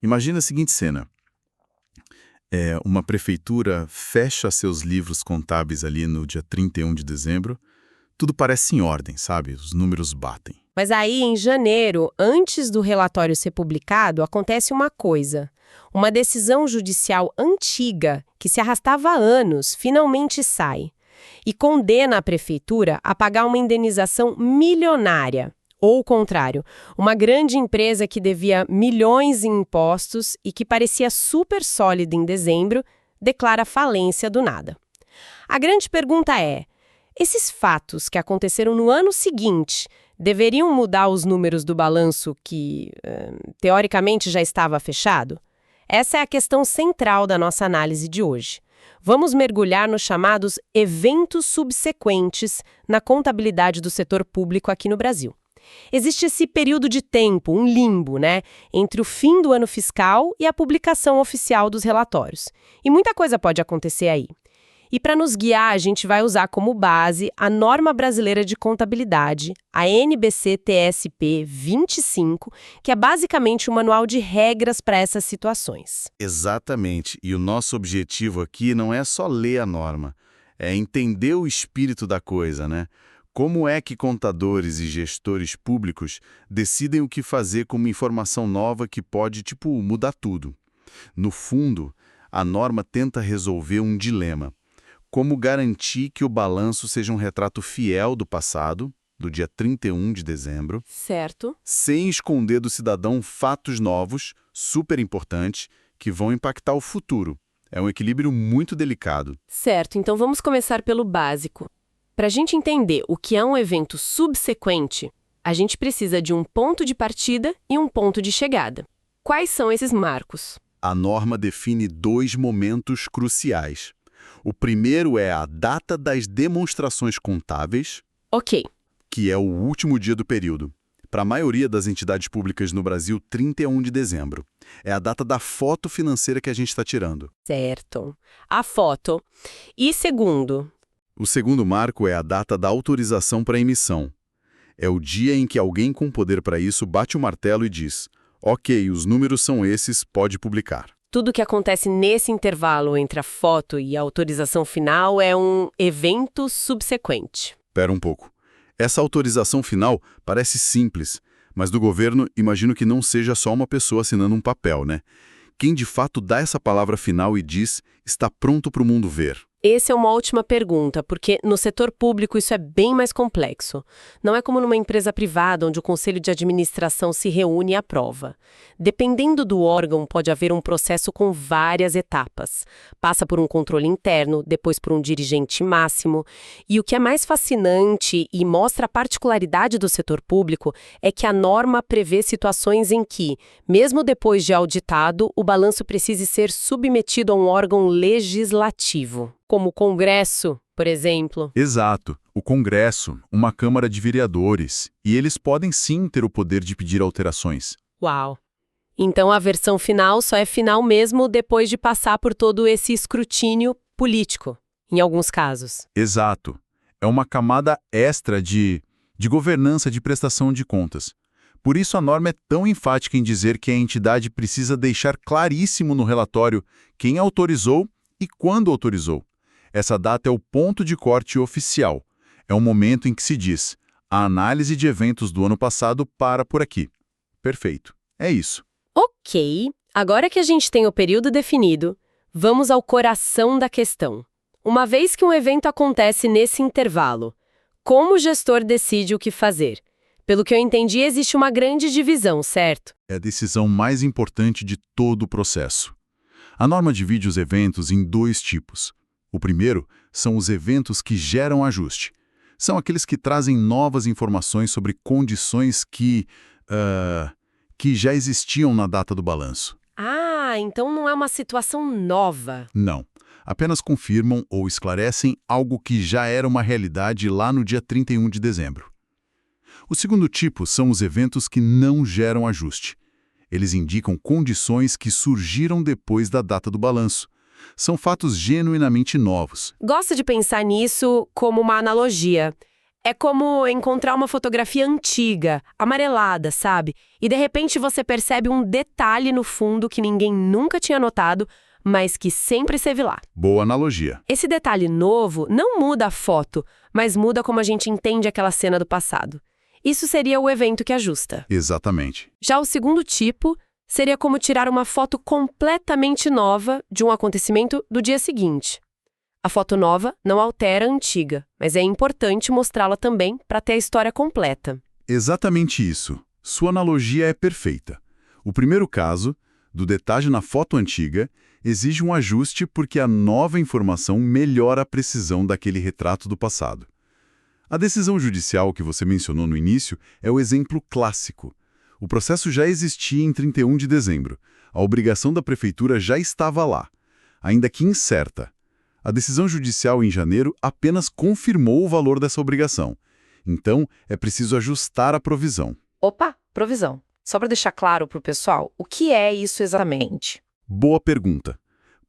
Imagina a seguinte cena. Uma prefeitura fecha seus livros contábeis ali no dia 31 de dezembro. Tudo parece em ordem, sabe? Os números batem. Mas aí, em janeiro, antes do relatório ser publicado, acontece uma coisa. Uma decisão judicial antiga, que se arrastava há anos, finalmente sai e condena a prefeitura a pagar uma indenização milionária. Ou o contrário, uma grande empresa que devia milhões em impostos e que parecia super sólida em dezembro, declara falência do nada. A grande pergunta é: esses fatos que aconteceram no ano seguinte deveriam mudar os números do balanço que, teoricamente, já estava fechado? Essa é a questão central da nossa análise de hoje. Vamos mergulhar nos chamados eventos subsequentes na contabilidade do setor público aqui no Brasil. Existe esse período de tempo, um limbo, né, entre o fim do ano fiscal e a publicação oficial dos relatórios. E muita coisa pode acontecer aí. E para nos guiar, a gente vai usar como base a Norma Brasileira de Contabilidade, a NBC-TSP 25, que é basicamente um manual de regras para essas situações. Exatamente. E o nosso objetivo aqui não é só ler a norma, é entender o espírito da coisa, né? Como é que contadores e gestores públicos decidem o que fazer com uma informação nova que pode, mudar tudo? No fundo, a norma tenta resolver um dilema. Como garantir que o balanço seja um retrato fiel do passado, do dia 31 de dezembro, Certo. sem esconder do cidadão fatos novos, super importantes, que vão impactar o futuro. É um equilíbrio muito delicado. Certo, então vamos começar pelo básico. Para a gente entender o que é um evento subsequente, a gente precisa de um ponto de partida e um ponto de chegada. Quais são esses marcos? A norma define 2 momentos cruciais. O primeiro é a data das demonstrações contábeis, Ok. que é o último dia do período. Para a maioria das entidades públicas no Brasil, 31 de dezembro. É a data da foto financeira que a gente está tirando. Certo. A foto. E segundo? O segundo marco é a data da autorização para emissão. É o dia em que alguém com poder para isso bate o martelo e diz: ok, os números são esses, pode publicar. Tudo que acontece nesse intervalo entre a foto e a autorização final é um evento subsequente. Espera um pouco. Essa autorização final parece simples, mas do governo imagino que não seja só uma pessoa assinando um papel, né? Quem de fato dá essa palavra final e diz está pronto para o mundo ver? Essa é uma ótima pergunta, porque no setor público isso é bem mais complexo. Não é como numa empresa privada, onde o conselho de administração se reúne e aprova. Dependendo do órgão, pode haver um processo com várias etapas. Passa por um controle interno, depois por um dirigente máximo. E o que é mais fascinante e mostra a particularidade do setor público é que a norma prevê situações em que, mesmo depois de auditado, o balanço precise ser submetido a um órgão legislativo. Como o Congresso, por exemplo. Exato. O Congresso, uma Câmara de Vereadores, e eles podem sim ter o poder de pedir alterações. Uau! Então a versão final só é final mesmo depois de passar por todo esse escrutínio político, em alguns casos. Exato. É uma camada extra de governança de prestação de contas. Por isso a norma é tão enfática em dizer que a entidade precisa deixar claríssimo no relatório quem autorizou e quando autorizou. Essa data é o ponto de corte oficial. É o momento em que se diz: a análise de eventos do ano passado para por aqui. Perfeito. É isso. Ok, agora que a gente tem o período definido, vamos ao coração da questão. Uma vez que um evento acontece nesse intervalo, como o gestor decide o que fazer? Pelo que eu entendi, existe uma grande divisão, certo? É a decisão mais importante de todo o processo. A norma divide os eventos em 2 tipos. O primeiro são os eventos que geram ajuste. São aqueles que trazem novas informações sobre condições que já existiam na data do balanço. Ah, então não é uma situação nova. Não. Apenas confirmam ou esclarecem algo que já era uma realidade lá no dia 31 de dezembro. O segundo tipo são os eventos que não geram ajuste. Eles indicam condições que surgiram depois da data do balanço. São fatos genuinamente novos. Gosto de pensar nisso como uma analogia. É como encontrar uma fotografia antiga, amarelada, sabe? E de repente você percebe um detalhe no fundo que ninguém nunca tinha notado, mas que sempre esteve lá. Boa analogia. Esse detalhe novo não muda a foto, mas muda como a gente entende aquela cena do passado. Isso seria o evento que ajusta. Exatamente. Já o segundo tipo seria como tirar uma foto completamente nova de um acontecimento do dia seguinte. A foto nova não altera a antiga, mas é importante mostrá-la também para ter a história completa. Exatamente isso. Sua analogia é perfeita. O primeiro caso, do detalhe na foto antiga, exige um ajuste porque a nova informação melhora a precisão daquele retrato do passado. A decisão judicial que você mencionou no início é o exemplo clássico. O processo já existia em 31 de dezembro. A obrigação da prefeitura já estava lá, ainda que incerta. A decisão judicial em janeiro apenas confirmou o valor dessa obrigação. Então, é preciso ajustar a provisão. Opa, provisão. Só para deixar claro para o pessoal, o que é isso exatamente? Boa pergunta.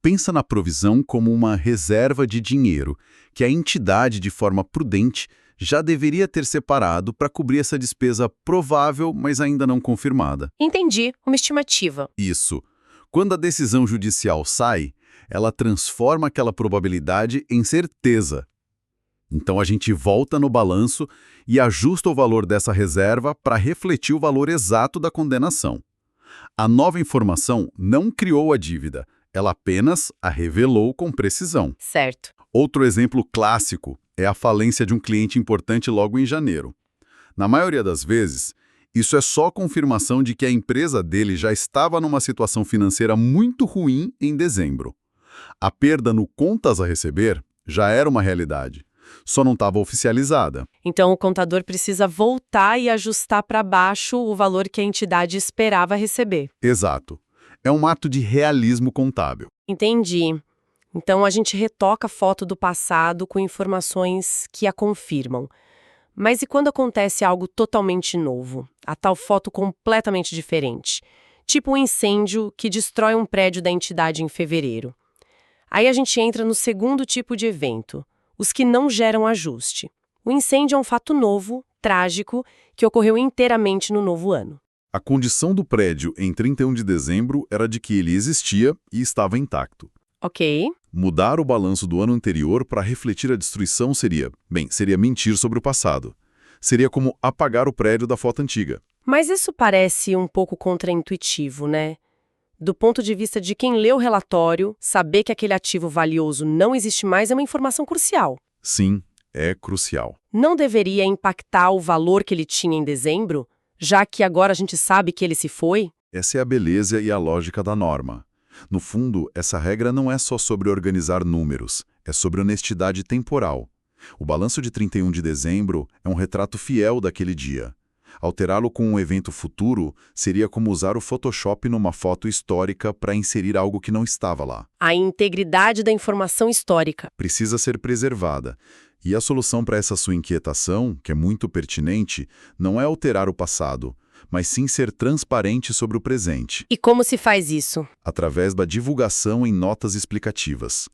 Pensa na provisão como uma reserva de dinheiro que a entidade, de forma prudente, já deveria ter separado para cobrir essa despesa provável, mas ainda não confirmada. Entendi, uma estimativa. Isso. Quando a decisão judicial sai, ela transforma aquela probabilidade em certeza. Então a gente volta no balanço e ajusta o valor dessa reserva para refletir o valor exato da condenação. A nova informação não criou a dívida, ela apenas a revelou com precisão. Certo. Outro exemplo clássico é a falência de um cliente importante logo em janeiro. Na maioria das vezes, isso é só confirmação de que a empresa dele já estava numa situação financeira muito ruim em dezembro. A perda no contas a receber já era uma realidade, só não estava oficializada. Então o contador precisa voltar e ajustar para baixo o valor que a entidade esperava receber. Exato. É um ato de realismo contábil. Entendi. Então a gente retoca a foto do passado com informações que a confirmam. Mas e quando acontece algo totalmente novo? A tal foto completamente diferente. Tipo um incêndio que destrói um prédio da entidade em fevereiro. Aí a gente entra no segundo tipo de evento, os que não geram ajuste. O incêndio é um fato novo, trágico, que ocorreu inteiramente no novo ano. A condição do prédio em 31 de dezembro era de que ele existia e estava intacto. Ok. Mudar o balanço do ano anterior para refletir a destruição seria mentir sobre o passado. Seria como apagar o prédio da foto antiga. Mas isso parece um pouco contraintuitivo, né? Do ponto de vista de quem lê o relatório, saber que aquele ativo valioso não existe mais é uma informação crucial. Sim, é crucial. Não deveria impactar o valor que ele tinha em dezembro, já que agora a gente sabe que ele se foi? Essa é a beleza e a lógica da norma. No fundo, essa regra não é só sobre organizar números, é sobre honestidade temporal. O balanço de 31 de dezembro é um retrato fiel daquele dia. Alterá-lo com um evento futuro seria como usar o Photoshop numa foto histórica para inserir algo que não estava lá. A integridade da informação histórica. Precisa ser preservada. E a solução para essa sua inquietação, que é muito pertinente, não é alterar o passado, mas sim ser transparente sobre o presente. E como se faz isso? Através da divulgação em notas explicativas.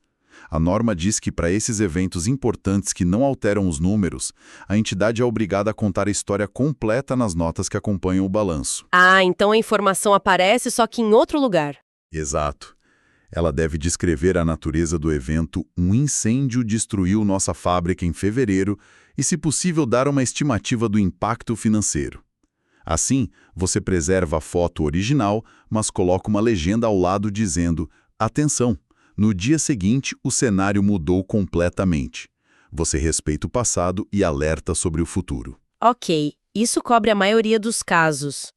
A norma diz que para esses eventos importantes que não alteram os números, a entidade é obrigada a contar a história completa nas notas que acompanham o balanço. Ah, então a informação aparece só que em outro lugar. Exato. Ela deve descrever a natureza do evento "um incêndio destruiu nossa fábrica em fevereiro" e, se possível, dar uma estimativa do impacto financeiro. Assim, você preserva a foto original, mas coloca uma legenda ao lado dizendo: atenção! No dia seguinte, o cenário mudou completamente. Você respeita o passado e alerta sobre o futuro. Ok, isso cobre a maioria dos casos.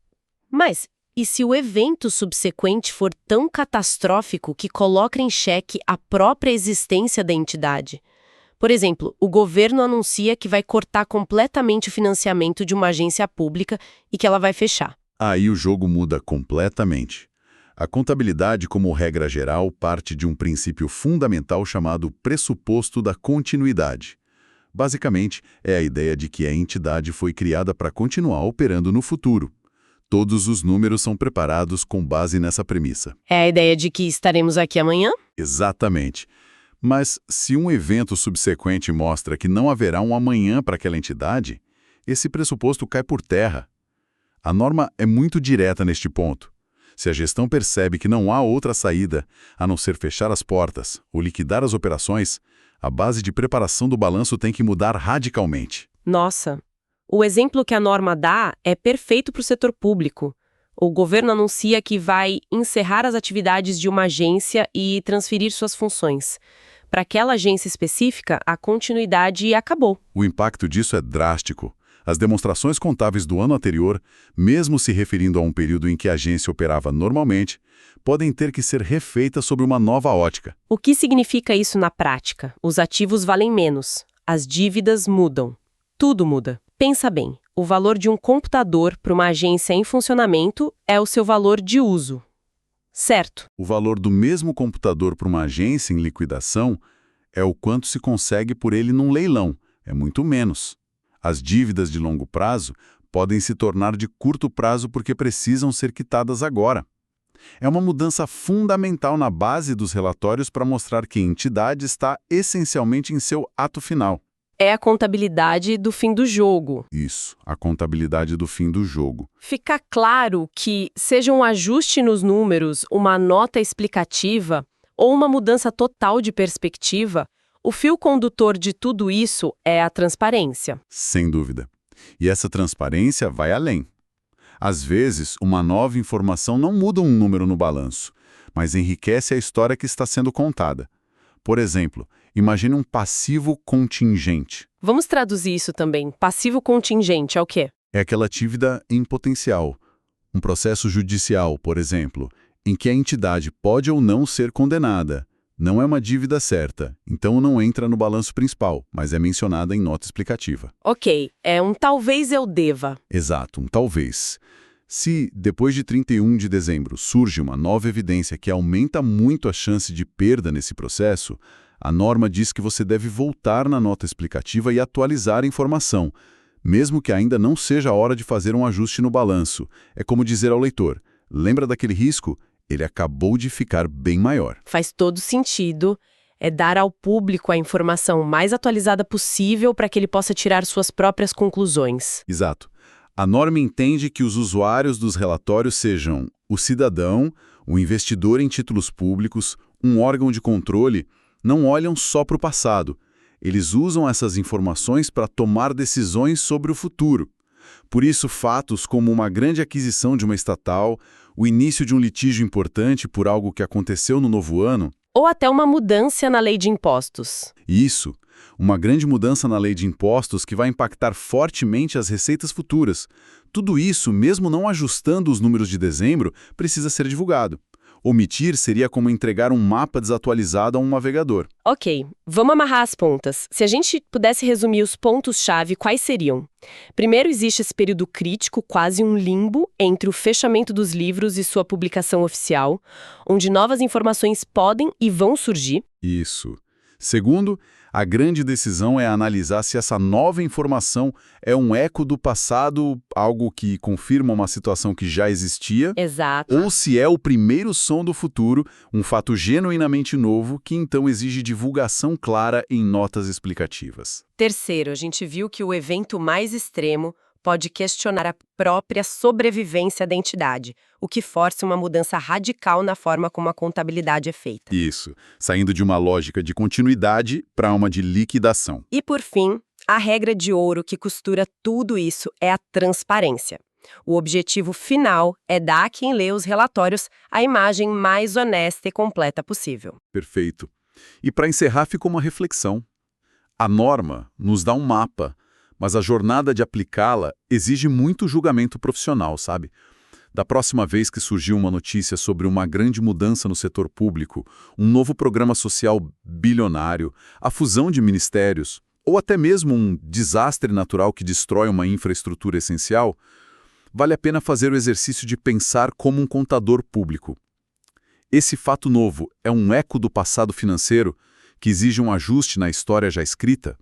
Mas e se o evento subsequente for tão catastrófico que coloca em xeque a própria existência da entidade? Por exemplo, o governo anuncia que vai cortar completamente o financiamento de uma agência pública e que ela vai fechar. Aí o jogo muda completamente. A contabilidade, como regra geral, parte de um princípio fundamental chamado pressuposto da continuidade. Basicamente, é a ideia de que a entidade foi criada para continuar operando no futuro. Todos os números são preparados com base nessa premissa. É a ideia de que estaremos aqui amanhã? Exatamente. Mas se um evento subsequente mostra que não haverá um amanhã para aquela entidade, esse pressuposto cai por terra. A norma é muito direta neste ponto. Se a gestão percebe que não há outra saída, a não ser fechar as portas ou liquidar as operações, a base de preparação do balanço tem que mudar radicalmente. Nossa, o exemplo que a norma dá é perfeito para o setor público. O governo anuncia que vai encerrar as atividades de uma agência e transferir suas funções. Para aquela agência específica, a continuidade acabou. O impacto disso é drástico. As demonstrações contábeis do ano anterior, mesmo se referindo a um período em que a agência operava normalmente, podem ter que ser refeitas sob uma nova ótica. O que significa isso na prática? Os ativos valem menos, as dívidas mudam. Tudo muda. Pensa bem, o valor de um computador para uma agência em funcionamento é o seu valor de uso. Certo? O valor do mesmo computador para uma agência em liquidação é o quanto se consegue por ele num leilão, é muito menos. As dívidas de longo prazo podem se tornar de curto prazo porque precisam ser quitadas agora. É uma mudança fundamental na base dos relatórios para mostrar que a entidade está essencialmente em seu ato final. É a contabilidade do fim do jogo. Isso, a contabilidade do fim do jogo. Fica claro que, seja um ajuste nos números, uma nota explicativa ou uma mudança total de perspectiva, o fio condutor de tudo isso é a transparência. Sem dúvida. E essa transparência vai além. Às vezes, uma nova informação não muda um número no balanço, mas enriquece a história que está sendo contada. Por exemplo, imagine um passivo contingente. Vamos traduzir isso também. Passivo contingente é o quê? É aquela dívida em potencial. Um processo judicial, por exemplo, em que a entidade pode ou não ser condenada. Não é uma dívida certa, então não entra no balanço principal, mas é mencionada em nota explicativa. Ok, é um talvez eu deva. Exato, um talvez. Se, depois de 31 de dezembro, surge uma nova evidência que aumenta muito a chance de perda nesse processo, a norma diz que você deve voltar na nota explicativa e atualizar a informação, mesmo que ainda não seja a hora de fazer um ajuste no balanço. É como dizer ao leitor, lembra daquele risco? Ele acabou de ficar bem maior. Faz todo sentido. É dar ao público a informação mais atualizada possível para que ele possa tirar suas próprias conclusões. Exato. A norma entende que os usuários dos relatórios sejam o cidadão, o investidor em títulos públicos, um órgão de controle, não olham só para o passado. Eles usam essas informações para tomar decisões sobre o futuro. Por isso, fatos como uma grande aquisição de uma estatal, o início de um litígio importante por algo que aconteceu no novo ano... Ou até uma mudança na lei de impostos. Isso, uma grande mudança na lei de impostos que vai impactar fortemente as receitas futuras. Tudo isso, mesmo não ajustando os números de dezembro, precisa ser divulgado. Omitir seria como entregar um mapa desatualizado a um navegador. Ok, vamos amarrar as pontas. Se a gente pudesse resumir os pontos-chave, quais seriam? Primeiro, existe esse período crítico, quase um limbo, entre o fechamento dos livros e sua publicação oficial, onde novas informações podem e vão surgir. Isso. Segundo, a grande decisão é analisar se essa nova informação é um eco do passado, algo que confirma uma situação que já existia, Exato. ou se é o primeiro som do futuro, um fato genuinamente novo que então exige divulgação clara em notas explicativas. Terceiro, a gente viu que o evento mais extremo pode questionar a própria sobrevivência da entidade, o que força uma mudança radical na forma como a contabilidade é feita. Isso, saindo de uma lógica de continuidade para uma de liquidação. E, por fim, a regra de ouro que costura tudo isso é a transparência. O objetivo final é dar a quem lê os relatórios a imagem mais honesta e completa possível. Perfeito. E para encerrar, ficou uma reflexão. A norma nos dá um mapa, mas a jornada de aplicá-la exige muito julgamento profissional, sabe? Da próxima vez que surgiu uma notícia sobre uma grande mudança no setor público, um novo programa social bilionário, a fusão de ministérios, ou até mesmo um desastre natural que destrói uma infraestrutura essencial, vale a pena fazer o exercício de pensar como um contador público. Esse fato novo é um eco do passado financeiro que exige um ajuste na história já escrita?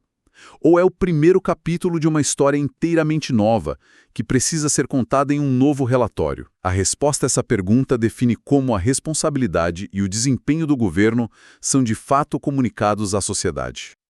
Ou é o primeiro capítulo de uma história inteiramente nova, que precisa ser contada em um novo relatório? A resposta a essa pergunta define como a responsabilidade e o desempenho do governo são de fato comunicados à sociedade.